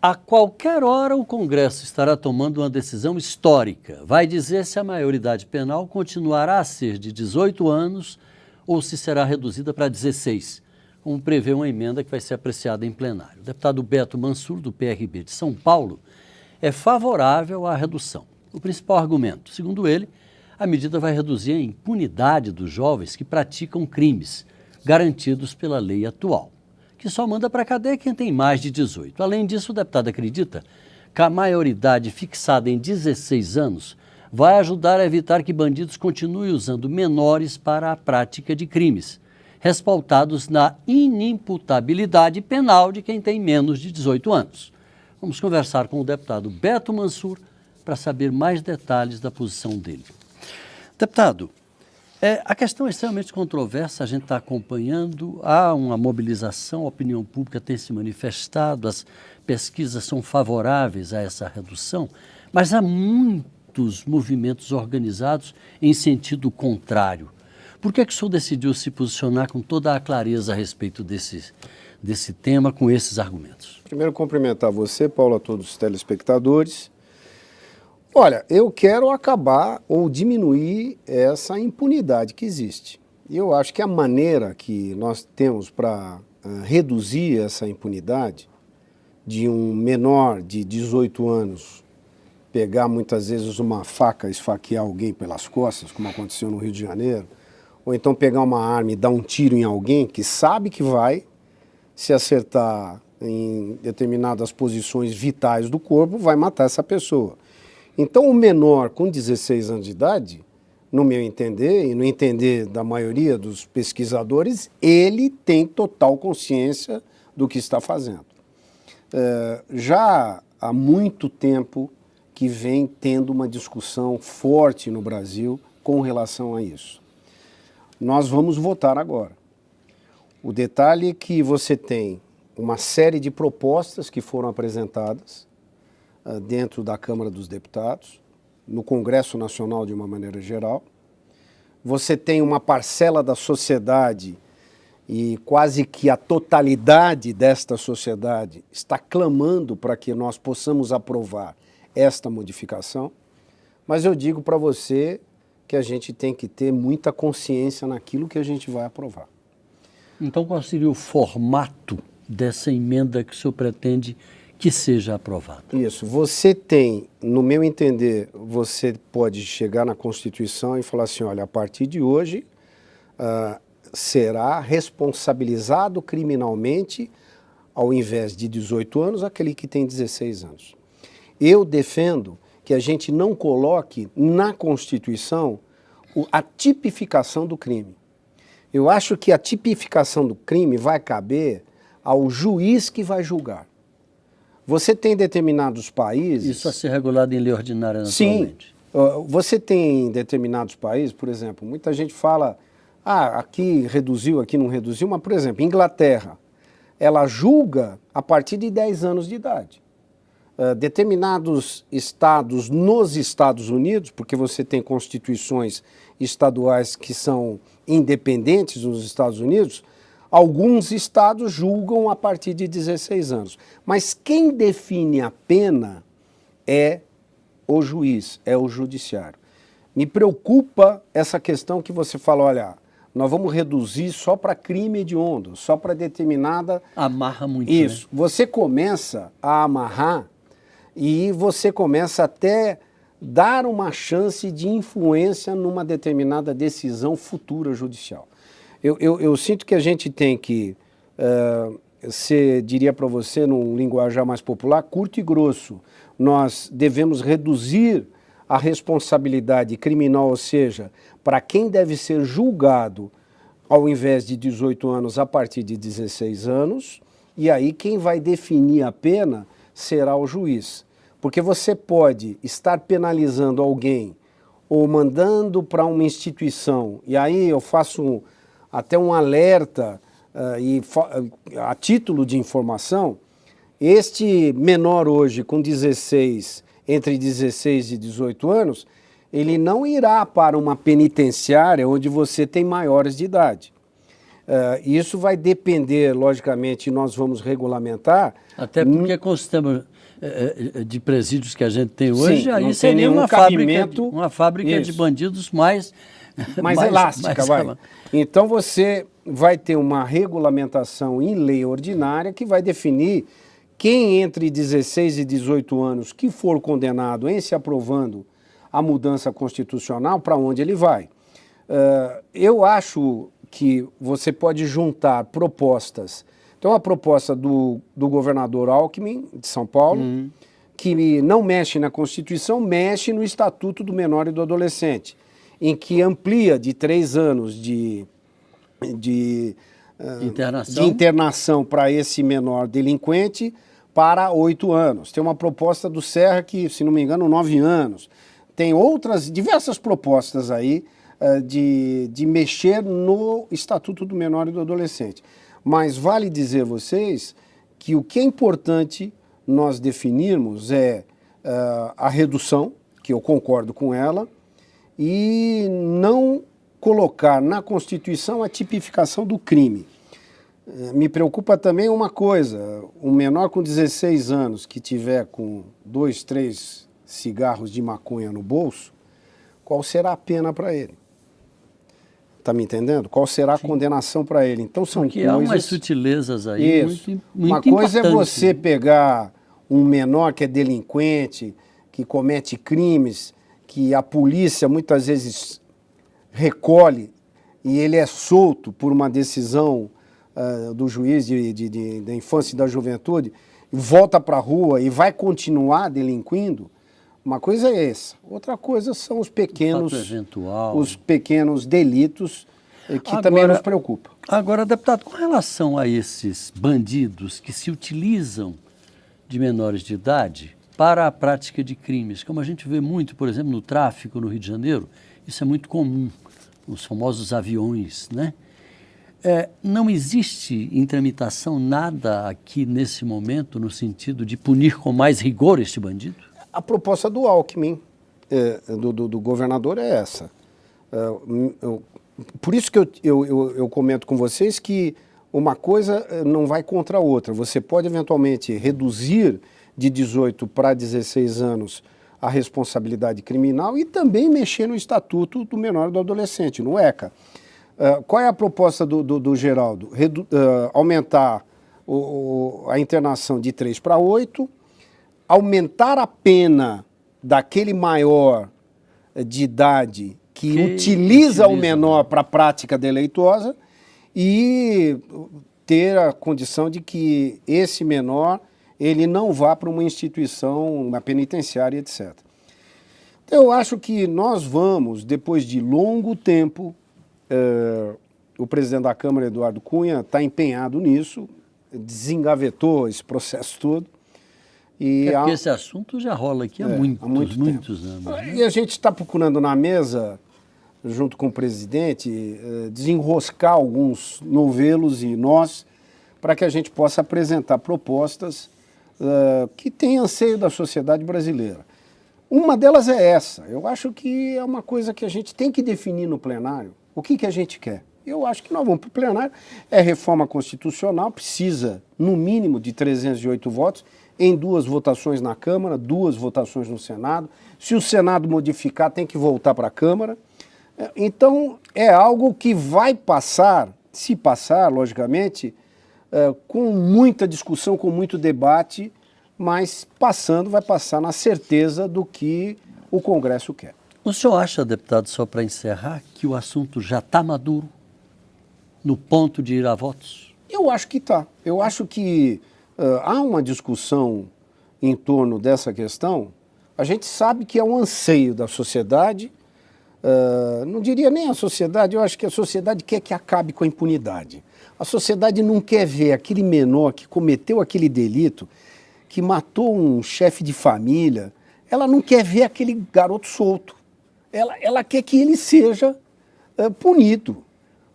A qualquer hora, o Congresso estará tomando uma decisão histórica. Vai dizer se a maioridade penal continuará a ser de 18 anos ou se será reduzida para 16, como prevê uma emenda que vai ser apreciada em plenário. O deputado Beto Mansur, do PRB de São Paulo, é favorável à redução. O principal argumento, segundo ele, a medida vai reduzir a impunidade dos jovens que praticam crimes garantidos pela lei atual, que só manda para a cadeia quem tem mais de 18. Além disso, o deputado acredita que a maioridade fixada em 16 anos vai ajudar a evitar que bandidos continuem usando menores para a prática de crimes, respaldados na inimputabilidade penal de quem tem menos de 18 anos. Vamos conversar com o deputado Beto Mansur para saber mais detalhes da posição dele. Deputado, a questão é extremamente controversa, a gente está acompanhando, há uma mobilização, a opinião pública tem se manifestado, as pesquisas são favoráveis a essa redução, mas há muitos movimentos organizados em sentido contrário. Por que o senhor decidiu se posicionar com toda a clareza a respeito desse tema, com esses argumentos? Primeiro, cumprimentar você, Paulo, a todos os telespectadores. Olha, eu quero acabar ou diminuir essa impunidade que existe. E eu acho que a maneira que nós temos para reduzir essa impunidade de um menor de 18 anos pegar muitas vezes uma faca e esfaquear alguém pelas costas, como aconteceu no Rio de Janeiro, ou então pegar uma arma e dar um tiro em alguém que sabe que vai, se acertar em determinadas posições vitais do corpo, vai matar essa pessoa. Então, o menor com 16 anos de idade, no meu entender, e no entender da maioria dos pesquisadores, ele tem total consciência do que está fazendo. Já há muito tempo que vem tendo uma discussão forte no Brasil com relação a isso. Nós vamos votar agora. O detalhe é que você tem uma série de propostas que foram apresentadas dentro da Câmara dos Deputados, no Congresso Nacional de uma maneira geral. Você tem uma parcela da sociedade e quase que a totalidade desta sociedade está clamando para que nós possamos aprovar esta modificação, mas eu digo para você que a gente tem que ter muita consciência naquilo que a gente vai aprovar. Então, qual seria o formato dessa emenda que o senhor pretende que seja aprovada? Isso. Você tem, no meu entender, você pode chegar na Constituição e falar assim, olha, a partir de hoje será responsabilizado criminalmente, ao invés de 18 anos, aquele que tem 16 anos. Eu defendo que a gente não coloque na Constituição a tipificação do crime. Eu acho que a tipificação do crime vai caber ao juiz que vai julgar. Você tem determinados países... Isso a ser regulado em lei ordinária naturalmente. Sim. Você tem determinados países, por exemplo, muita gente fala, aqui reduziu, aqui não reduziu, mas, por exemplo, Inglaterra, ela julga a partir de 10 anos de idade. Determinados estados nos Estados Unidos, porque você tem constituições estaduais que são independentes nos Estados Unidos, alguns estados julgam a partir de 16 anos. Mas quem define a pena é o juiz, é o judiciário. Me preocupa essa questão que você fala, olha, nós vamos reduzir só para crime hediondo, só para determinada... Amarra muito, Isso. né? Você começa a amarrar e você começa até dar uma chance de influência numa determinada decisão futura judicial. Eu sinto que a gente tem que diria para você, num linguajar mais popular, curto e grosso. Nós devemos reduzir a responsabilidade criminal, ou seja, para quem deve ser julgado ao invés de 18 anos, a partir de 16 anos, e aí quem vai definir a pena será o juiz. Porque você pode estar penalizando alguém ou mandando para uma instituição, e aí eu faço até um alerta a título de informação, este menor hoje com 16, entre 16 e 18 anos, ele não irá para uma penitenciária onde você tem maiores de idade. Isso vai depender, logicamente, nós vamos regulamentar. Até porque com o sistema de presídios que a gente tem hoje, Sim, não aí tem seria nenhum uma cabimento. fábrica de Isso. bandidos mais Elástica, vai. mais- Então você vai ter uma regulamentação em lei ordinária que vai definir quem entre 16 e 18 anos que for condenado em se aprovando a mudança constitucional, para onde ele vai. Eu acho que você pode juntar propostas. Então, a proposta do governador Alckmin, de São Paulo, que não mexe na Constituição, mexe no Estatuto do Menor e do Adolescente, em que amplia de 3 anos de internação para esse menor delinquente para 8 anos. Tem uma proposta do Serra que, se não me engano, 9 anos. Tem outras, diversas propostas aí de mexer no Estatuto do Menor e do Adolescente. Mas vale dizer a vocês que o que é importante nós definirmos é a redução, que eu concordo com ela, e não colocar na Constituição a tipificação do crime. Me preocupa também uma coisa, um menor com 16 anos que tiver com 2, 3 cigarros de maconha no bolso, qual será a pena para ele? Está me entendendo? Qual será a condenação para ele? Então são Porque coisas... há umas sutilezas aí Isso. muito Uma coisa é importantes. você pegar um menor que é delinquente, que comete crimes, que a polícia muitas vezes recolhe e ele é solto por uma decisão do juiz da infância e da juventude, volta para a rua e vai continuar delinquindo. Uma coisa é essa. Outra coisa são os pequenos delitos que também nos preocupam. Agora, deputado, com relação a esses bandidos que se utilizam de menores de idade para a prática de crimes, como a gente vê muito, por exemplo, no tráfico no Rio de Janeiro, isso é muito comum, os famosos aviões, né? Não existe em tramitação nada aqui nesse momento no sentido de punir com mais rigor este bandido? A proposta do Alckmin, do governador, é essa. Por isso que eu comento com vocês que uma coisa não vai contra a outra. Você pode eventualmente reduzir de 18 para 16 anos a responsabilidade criminal e também mexer no Estatuto do Menor e do Adolescente, no ECA. Qual é a proposta do Geraldo? Aumentar a internação de 3 para 8, aumentar a pena daquele maior de idade que utiliza o menor para a prática deleitosa e ter a condição de que esse menor ele não vá para uma instituição, uma penitenciária, etc. Então, eu acho que nós vamos, depois de longo tempo, o presidente da Câmara, Eduardo Cunha, está empenhado nisso, desengavetou esse processo todo. Porque esse assunto já rola aqui há muitos anos. Né? E a gente está procurando na mesa, junto com o presidente, desenroscar alguns novelos e nós, para que a gente possa apresentar propostas que têm anseio da sociedade brasileira. Uma delas é essa. Eu acho que é uma coisa que a gente tem que definir no plenário. O que a gente quer? Eu acho que nós vamos para o plenário. É reforma constitucional, precisa, no mínimo, de 308 votos, em 2 votações na Câmara, 2 votações no Senado. Se o Senado modificar, tem que voltar para a Câmara. Então, é algo que vai passar, se passar, logicamente, com muita discussão, com muito debate, mas passando, vai passar na certeza do que o Congresso quer. O senhor acha, deputado, só para encerrar, que o assunto já está maduro no ponto de ir a votos? Eu acho que está. Eu acho que há uma discussão em torno dessa questão. A gente sabe que é um anseio da sociedade, não diria nem a sociedade, eu acho que a sociedade quer que acabe com a impunidade. A sociedade não quer ver aquele menor que cometeu aquele delito, que matou um chefe de família, ela não quer ver aquele garoto solto. Ela quer que ele seja punido.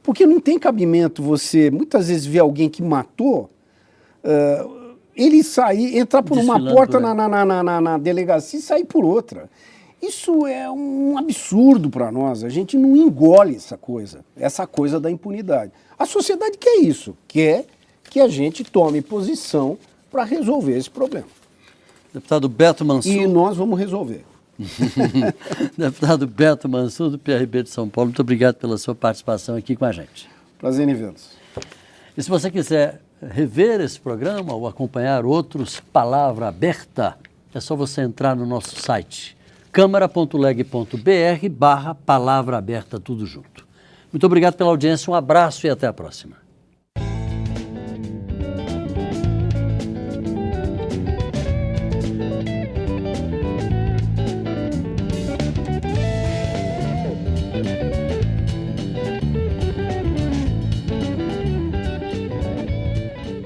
Porque não tem cabimento você, muitas vezes, ver alguém que matou, ele sair, entrar por uma porta na delegacia e sair por outra. Isso é um absurdo para nós. A gente não engole essa coisa da impunidade. A sociedade quer isso, quer que a gente tome posição para resolver esse problema. Deputado Beto Mansur. E nós vamos resolver. Deputado Beto Mansur, do PRB de São Paulo, muito obrigado pela sua participação aqui com a gente. Prazer em vê-los. E se você quiser rever esse programa ou acompanhar outros, Palavra Aberta, é só você entrar no nosso site, câmara.leg.br/Palavra Aberta, tudo junto. Muito obrigado pela audiência, um abraço e até a próxima.